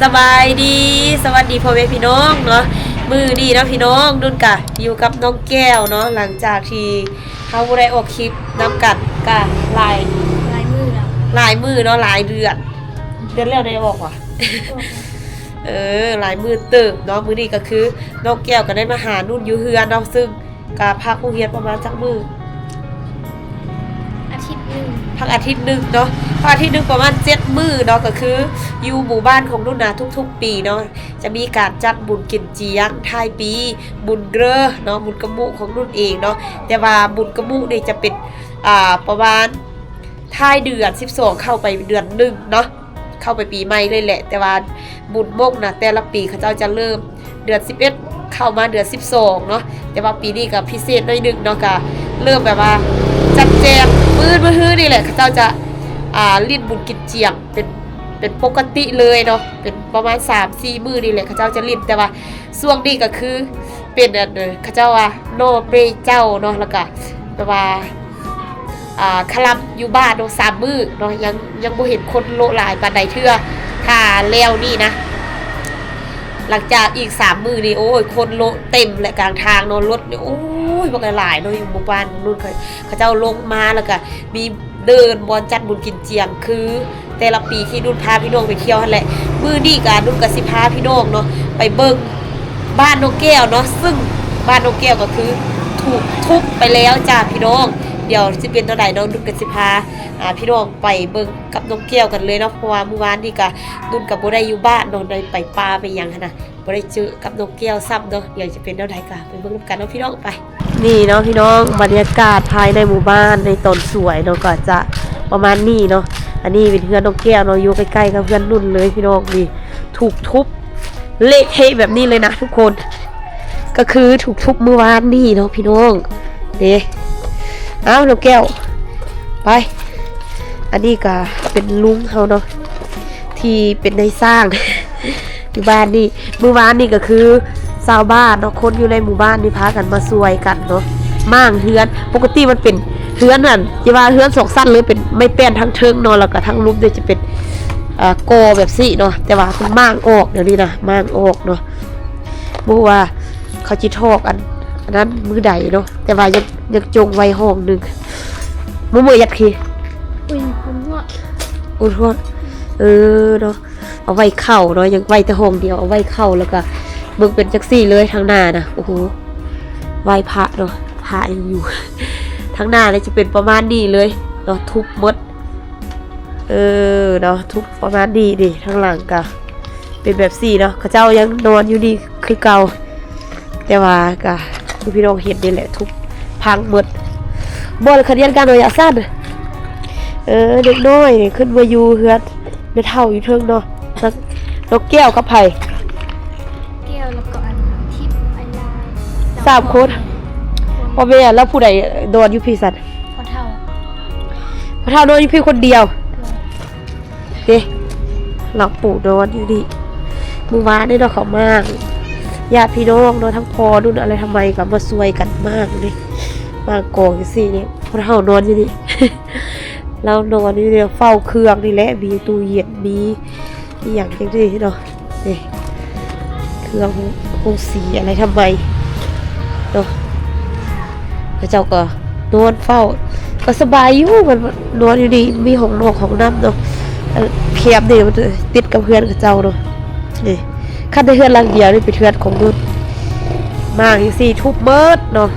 สบายดีสวัสดีพ่อแม่พี่น้องเนาะมือดีเนาะพี่น้องนุ่นกะอยู่กับน้องแก้วเนาะหลังจากที่เขาได้ออกคลิปนำกันกะหลายมือแล้วหลายมือเนาะหลายเดือนแล้วได้ออกว่ะ หลายมือเติมเนาะมือนี้ก็คือน้องแก้วก็ได้มาหานุ่นอยู่เฮือนเนาะซึ่งกะพักโรงเรียนประมาณจักมือพักอาทิตย์หนึ่งเนาะพักอาทิตย์หนึ่งประมาณ7 มื้อเนาะก็คืออยู่หมู่บ้านของนุ่นนะทุกๆปีเนาะจะมีการจัดบุญกินเจียงท้ายปีบุญเกลอเนาะบุญกระมุของนุ่นเองเนาะแต่ว่าบุญกระมุนี่จะเป็นประมาณท้ายเดือน12เข้าไปเดือน1เนาะเข้าไปปีใหม่เลยแหละแต่ว่าบุญมกนะแต่ละปีเขาเจ้าจะเริ่มเดือน11เข้ามาเดือน12เนาะแต่ว่าปีนี้ก็พิเศษหน่อยนึงเนาะก็เริ่มแบบว่าจัดแจงมือนี่แหละเขาเจ้าจะลิ้นบุญกินเจียงเป็นปกติเลยเนาะเป็นประมาณ 3-4 มื้อนี่แหละเขาเจ้าจะลิ้นแต่ว่าช่วงนี้ก็คือเป็นเขาเจ้าว่าโนเปเจ้าเนาะแล้วก็แบบว่าคลับอยู่บ้านเนาะ3 มื้อเนาะยังบ่เห็นคนโลหลายปานใดเทื่อถ้าแล้วนี่นะหลังจากอีก3 มื้อนี่โอ้ยคนโลเต็มและกลางทางเนาะรถนี่โอ้ยบ่หลายเนาะอยู่หมู่บ้านนู่นเขาเจ้าลงมาแล้วก็มีเดินบอลจัดบุญกินเจียงคือแต่ละปีที่นุ่นพาพี่น้องไปเที่ยวนั่นแหละมื้อนี้ก็นุ่นก็สิพาพี่น้องเนาะไปเบิ่งบ้านนกแก้วเนาะซึ่งบ้านนกแก้วก็คือถูกทุบไปแล้วจ้าพี่น้องเดี๋ยวสิเป็นเท่าใดเนาะนุ่นก็สิพาพี่น้องไปเบิ่งกับนกแก้วกันเลยเนาะเพราะว่าเมื่อวานนี่ก็นุ่นก็บ่ได้อยู่บ้านเนาะได้ไปป่าไปหยังหั่นน่ะบ่ได้เจอกับนกแก้วซ้ำเนาะเดี๋ยวจะเป็นเท่าใดก็ไปเบิ่งกันเนาะพี่น้องไปนี่เนาะพี่น้องบรรยากาศภายในหมู่บ้านในต้นสวยเนาะก็จะประมาณนี้เนาะอันนี้เป็นเพื่อนนกแก้วเนาะอยู่ใกล้ๆกับเพื่อนนุ่นเลยพี่น้องนี่ถูกทุบเละเทะแบบนี้เลยนะทุกคนก็คือถูกทุบเมื่อวานนี่เนาะพี่น้องเด้เอานกแก้วไปอันนี้ก็เป็นลุงเขาเนาะที่เป็นในสร้างอยู่บ้านนี่เมื่อวานนี่ก็คือชาวบ้านเนาะคนอยู่ในหมู่บ้านนี่พากันมาซวยกันเนาะม่างเฮือนปกติมันเป็นเฮือนนั่นจะว่าเฮือน2 สั้นเลยเป็นไม่แป้นทั้งเทิงเนาะแล้วก็ทั้งรูปด้วยจะเป็นกอแบบซี่เนาะแต่ว่าเป็นม่างออกเดี๋ยวนี้นะม่างออกเนาะบ่ว่าเขาจิทอกอันนั้นมือใดเนาะแต่ว่ายังจงไว้ห้องนึงมือยัดขี้อุ้ยผมว่าอุ้ยเนาะเอาไว้เข้าเนาะยังไว้แต่ห้องเดียวเอาไว้เข้าแล้วก็มึงเป็นจักซี่เลยทางหน้านะโอ้โหไหว้พระเนาะพระยังอยู่ทางหน้าเนี่ยจะเป็นประมาณนี้เลยเนาะทุบมดเนาะทุบประมาณนี้ดิทางหลังก็เป็นแบบซี่เนาะเขาเจ้ายังนอนอยู่ดีคือเก่าแต่ว่าก็คือพี่น้องเห็นนี่แหละทุบพังหมดบ่ขยันการระยะสั้นเด็กน้อยขึ้นมาอยู่เฮือนเด็กเฒ่าอยู่เทิงเนาะนกแก้วกับไผ่แก้วแล้วก็อันทิพย์อันลา3 คนพ่อแม่แล้วผู้ใดนอนอยู่พี่สันพ่อเฒ่านอนอยู่พี่คนเดียวเด้หลังปู่นอนอยู่ดิมือวานนี่เนาะเขามากญาติพี่น้องเนาะทั้งพ่อนู่นอะไรทำไมกับมาซวยกันมากเลยมากองอย่างซี่เนี่ยพ่อเฒ่านอนอยู่ดิเรานอนนี่เนี่ยเฝ้าเครื่องนี่แหละมีตู้เย็นมีอย่างจังซี่เนาะนี่เครื่องคงสีอะไรทำไมเนาะพระเจ้าก็นอนเฝ้าก็สบายอยู่มันนอนอยู่ดีมีห้องนอกห้องน้ำเนาะแคบเนี่ยมันติดกับเพื่อนกับเจ้าเนาะนี่ขั้นในเพื่อนหลังเดียวนี่เป็นเพื่อนของนุ่นมากอย่างซี่ทุบเบิดเนาะ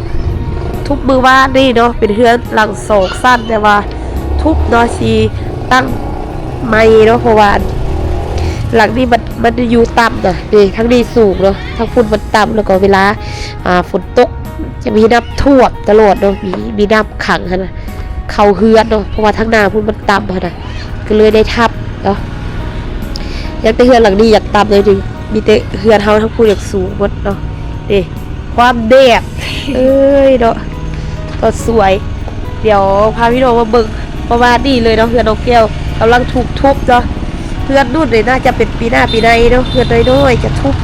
ทุบมือบ้านนี่เนาะเป็นเพื่อนหลัง2 สั้นแต่ว่าทุบเนาะชีตั้งไม้เนาะเพราะว่าหลังนี้มันอยู่ต่ำนะนี่ทั้งนี้สูงเนาะทั้งฝุ่นมันต่ำแล้วก็เวลาฝนตกจะมีน้ำท่วมตลอดเนาะมีน้ำขังนะเขาเฮือนเนาะเพราะว่าทั้งหน้าฝุ่นมันต่ำนะก็เลยได้ทับเนาะอยากแต่เฮือนหลังนี้อยากต่ำเลยจริงมีแต่เฮือนเฮาทั้งฝุ่นอยากสูงหมดเนาะนี่ความแดดเนาะก็สวยเดี๋ยวพาพี่น้องมาเบิ่งประมาณนี้เลยเนาะเฮือนนกแก้วกำลังถูกทุบเนาะเพื่อนนู่นเลยน่าจะเป็นปีหน้าปีในเนาะเพื่อนน้อยๆจะทุบ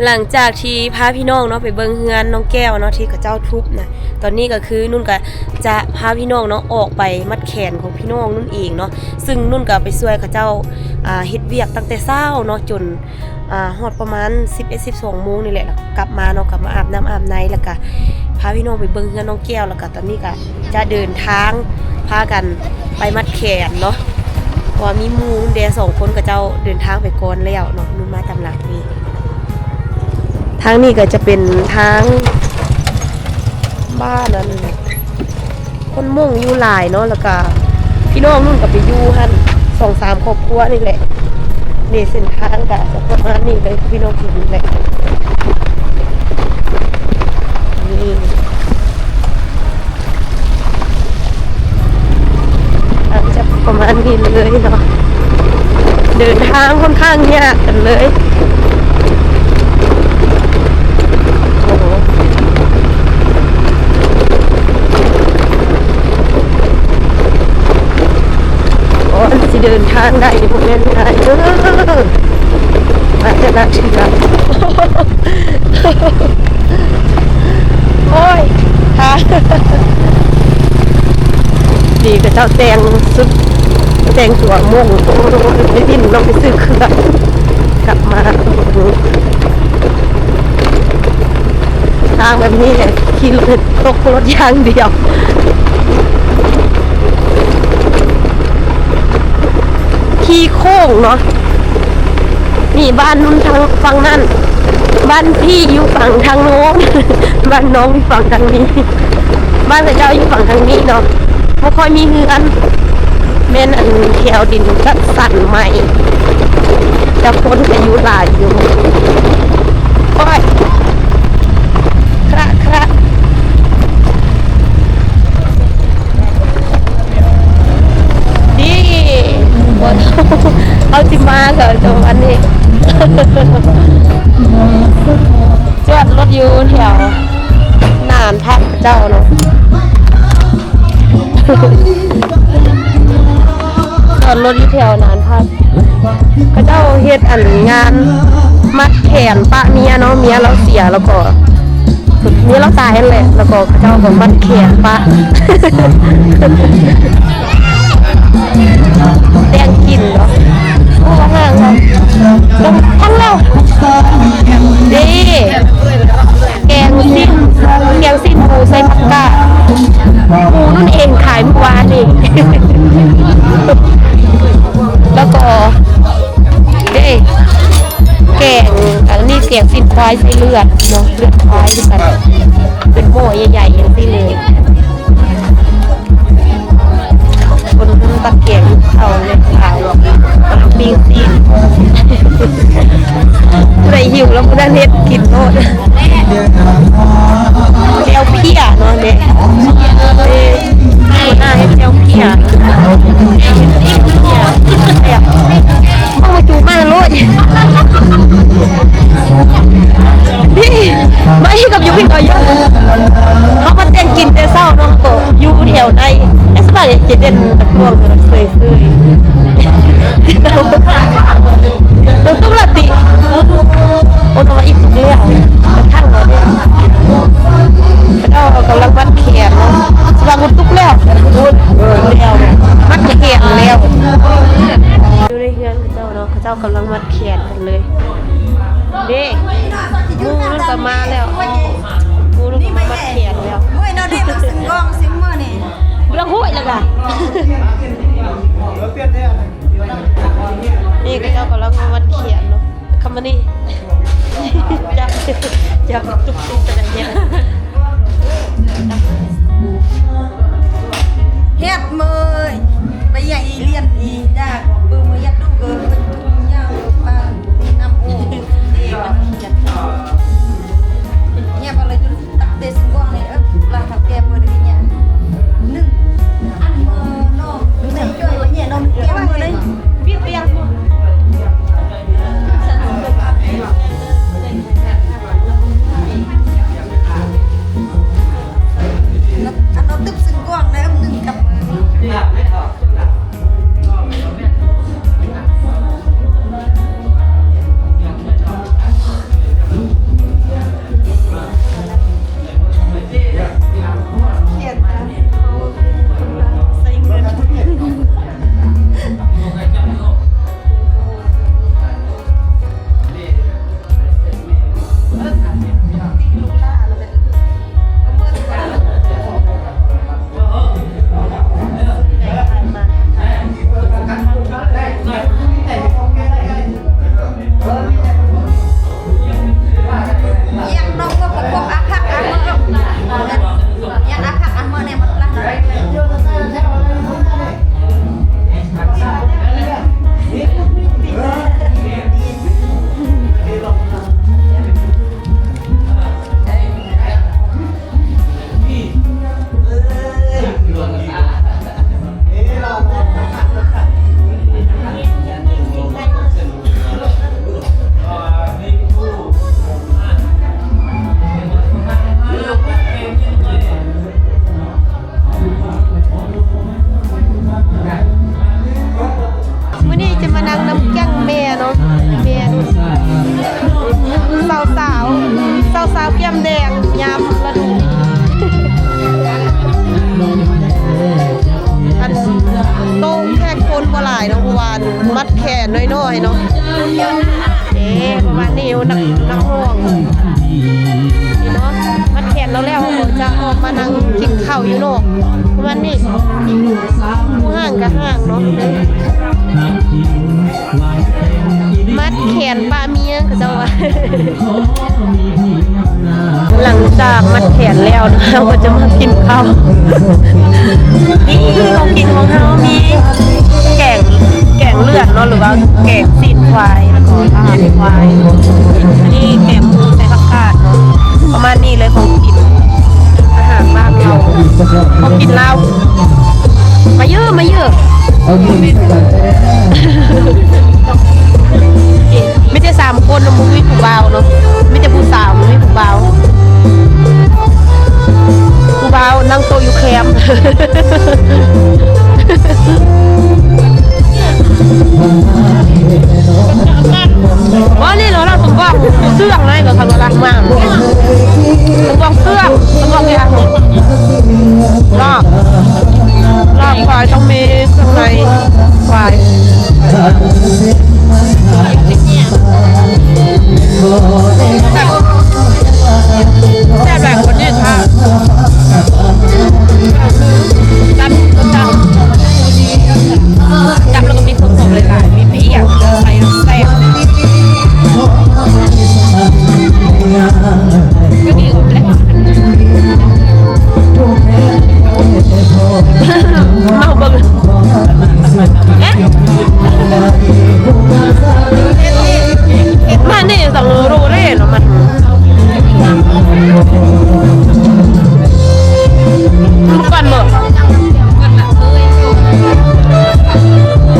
หลังจากที่พาพี่น้องเนาะไปเบิ่งเฮือนน้องแก้วเนาะที่เขาเจ้าทุบนะ ตอนนี้ก็คือนุ่นก็จะพาพี่น้องเนาะออกไปมัดแขนของพี่น้องนุ่นเองเนาะซึ่งนุ่นก็ไปช่วยเขาเจ้าเฮ็ดเวียกตั้งแต่เช้าเนาะจนฮอดประมาณ 11-12 โมงนี่แหละแล้วกลับมาเนาะกลับมาอาบน้ำอาบในแล้วก็พาพี่น้องไปเบิ่งเฮือนน้องแก้วแล้วก็ตอนนี้ก็จะเดินทางพากันไปมัดแขนเนาะเพราะว่ามีหมู่เด2คนกับเจ้าเดินทางไปก่อนแล้วเนาะนุ่นมาตามหลักนี่ทางนี้ก็จะเป็นทางบ้านนั่นคนมุ่งอยู่หลายเนาะแล้วก็พี่น้องนุ่นก็ไปอยู่หั่น 2-3 ครอบครัวนี่แหละนี่เส้นทางก็จะประมาณนี้เลยพี่น้องเห็นแหละนี่อาจจะประมาณนี้เลยเนาะเดินทางค่อนข้างยากกันเลยโอ้โหสิเดินทางได้พวกนี้ได้อาจจะน่าเชื่อโอ้ยค่ะดีกับเจ้าแตงสุดแตงตัวม่วงไปดินลองไปซื้อเครื่องกลับมาทางแบบนี้เนี่ยขี่รถตกรถอย่างเดียวขี่โค้งเนาะนี่บ้านนู้นทางฝั่งนั่นบ้านพี่อยู่ฝั่งทางโน้นบ้านน้องอยู่ฝั่งทางนี้บ้านกับเจ้าอยู่ฝั่งทางนี้เนาะไม่ค่อยมีเฮือนแม่นอันแถวดินก็สั่นใหม่จะพ้นอายุหลายอยู่โอ้ยครับดีเอาจิมาเกิดตรงอันนี้จอดรถอยู่แถวนานพักเจ้าเนาะจอดรถอยู่แถวนานพักเขาเจ้าเฮ็ดอันงานมัดแขนปะเมียเนาะเมียเราเสียแล้วก็เมียเราตายนั่นแหละแล้วก็เขาเจ้าก็มัดแขนปะแดงกินเนาะโอ้ห่างเลยลงทั้งเราดีแกงสิ้นหมูใส่ผักกาดหมูนุ่นเองขายเมื่อวานนี่แล้วก็เด้แกงอันนี้แกงสิ้นควายใส่เลือดเนาะเลือดควายด้วยกันเป็นหม้อใหญ่ๆอย่างนี้เลยคนตะเกียงเอาเลยขายปิ้งซีนผู้ใดหิวแล้วผู้นั้นเฮ็ดกินโลดเจียวเพี้ยเนาะเนี่ยหัวหน้าเฮ็ดเจียวเพี้ยเอามาจูบมาโลดนี่ไม่กับอยู่พี่ก็เยอะเขามาเต้นกินแต่เศร้าเนาะก็อยู่แถวใดไอ้สบายจะเด่นตะพวงเคยเราต้องละติโอ้ตัวอีกเลี้ยวกระทั่งเราเนี่ยเรากำลังมัดแขนเนาะสบายมุดตุ๊กแล้วมุดแล้วมัดแขนแล้วอยู่ในเฮือนเขาเจ้าเนาะเขาเจ้ากำลังมัดแขนกันเลยเด็กมูนั่นก็มาแล้วมูนั่นก็มามัดแขนแล้วเฮ้ยเราได้มาสิงกองสิงมือนี่เรื่องหุ้ยแล้วกันนี่ก็เจ้ากำลังมามัดแขนเนาะคำนี้จับตุ๊กอะไรเนี่ยเฮ็ดมือไปใหญ่เลียนอีจ้าปืนมือยัดลูกเกินเป็นตุ้งยาวปลาน้ำโอ้เด็กมันจัดเนี่ยพอเลยจนตักเตะสิงกองเลยปลาทับแกมือได้เนี่ยนึ่งอันมือนอกใส่จ่อยวันเนี่ยนมแก้มือเลยเปียกเปียกอันนตึ๊บสิงกองเลยหนึ่งกับ คนบ่หลายเนาะเพราะว่ามัดแขนน้อยๆเนาะประมาณนี้นักห้องนี่เนาะมัดแขนแล้วเขาจะออกมานั่งกินข้าวอยู่เนาะประมาณนี้ห้างกับห้างเนาะมัดแขนป้าเมียเขาจะว่า หลังจากมัดแขนแล้วเราก็จะมากินข้าวนี่ของกินของเขามีแกงเลือดเนาะหรือว่าแกงซีนควายแล้วก็ลาบควายอันนี้แกงหมูใส่ผักกาดเนาะประมาณนี้เลยของกินอาหารบ้านเราของกินเรามาเยอะไม่ใช่3 คนนะมึงมีผู้บ่าวเนาะไม่ใช่ผู้สาวมึงมีผู้บ่าวผู้บ่าวนั่งโตอยู่แคมป์ว่านี่เราต้องบอกเสื่องไงกับคำว่ารักมากต้องบอกเสื่องต้องบอกอย่างลอกควายต้องมีเครื่องในควายแต่แบบคนนี้ค่ะจับแล้วก็มีผงๆเลยค่ะมีเปียกใส่แซ่บก็ดีกว่าเลยมาเบิ่งมันนี่ต้องรู้เลยเนาะมันก่อนหมด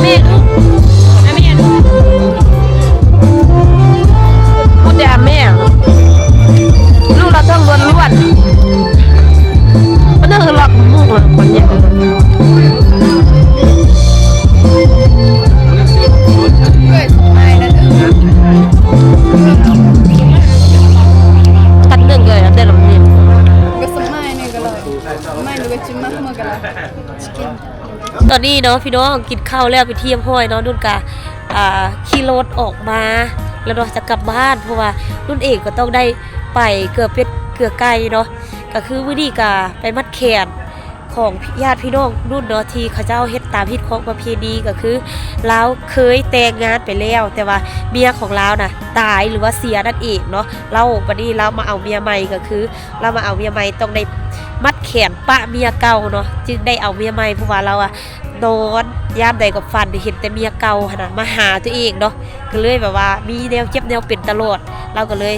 นี่พูดแต่แม่ลูกเราต้องล้วนมันนั่งหลอกมุกอ่ะคนเนี้ยกันเรื่องเลยนะเดี๋ยวเราเนี่ยตอนนี้เนาะพี่น้องกินข้าวแล้วไปเที่ยมห้อยเนาะนุ่นกะขี่รถออกมาแล้วเราจะกลับบ้านเพราะว่านุ่นเองก็ต้องได้ไปเกือบเป็ดเกือบไก่เนาะก็คือมื้อนี้กะไปมัดแขนของญาติพี่น้องนุ่นเนาะที่เขาเจ้าเฮ็ดตามฮิตของประเพณีก็คือเราเคยแต่งงานไปแล้วแต่ว่าเมียของเราน่ะตายหรือว่าเสียนั่นเองเนาะเราวันนี้เรามาเอาเมียใหม่ก็คือเรามาเอาเมียใหม่ต้องได้มัดแขนปะเมียเก่าเนาะจึงได้เอาเมียใหม่เพราะว่าเราอะนอนยามใดกับฝันเห็นแต่เมียเก่าขนาดมาหาตัวเองเนาะก็เลยแบบว่ามีแนวเจ็บแนวเป็นตลอดเราก็เลย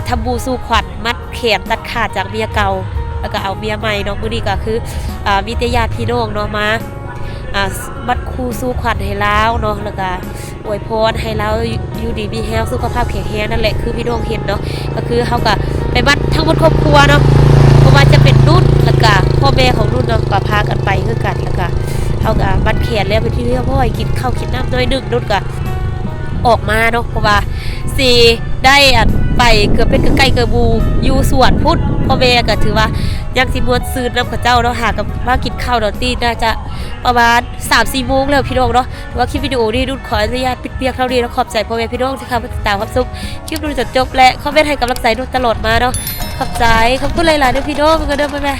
ทำบูสู่ขวัญมัดแขนตัดขาดจากเมียเก่าแล้วก็เอาเมียใหม่เนาะมื้อนี้ก็คือมีแต่ญาติพี่น้องเนาะมามัดคู่สู่ขวัญให้เราเนาะแล้วก็อวยพรให้เราอยู่ดีมีแฮงสุขภาพแข็งแรงนั่นแหละคือพี่น้องเห็นเนาะก็คือเฮาก็ไปมัดทั้งหมดครอบครัวเนาะเพราะว่าจะเป็นนุ่นแล้วก็พ่อแม่ของนุ่นเนาะก็พากันไปคือกันแล้วก็เฮาก็มัดแขนแล้วเป็นที่เรียบร้อยกินข้าวกินน้ำน้อยนึงนุ่นก็ออกมาเนาะเพราะว่าสิได้ไปเกือบเป็นใกล้เกือบบูอยู่สวนพุทธพ่อแม่ก็ถือว่ายังสิมวนซื้อน้ำกับเจ้าเนาะหากับมากินข้าวดอกตีน่าจะประมาณ 3-4 โมงแล้วพี่น้องเนาะแต่ว่าคลิปวิดีโอนี้นุ่นขออนุญาตปิดเพียงเท่านี้แล้วขอบใจพ่อแม่พี่น้องที่เข้ามาติดตามรับชมคลิปนุ่นจนจบและคอมเมนต์ให้กำลังใจนุ่นตลอดมาเนาะขอบใจขอบคุณหลายๆด้วยพี่น้องกันเด้อแม่